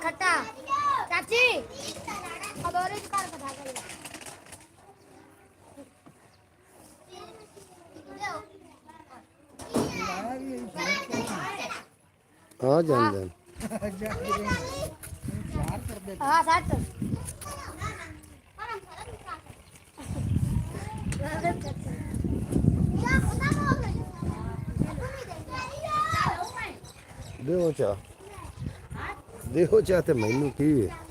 खट्टा चाची अब ऑरेंज कार का धागा ले आ जान हां साथ देखो चा ते मैनू की है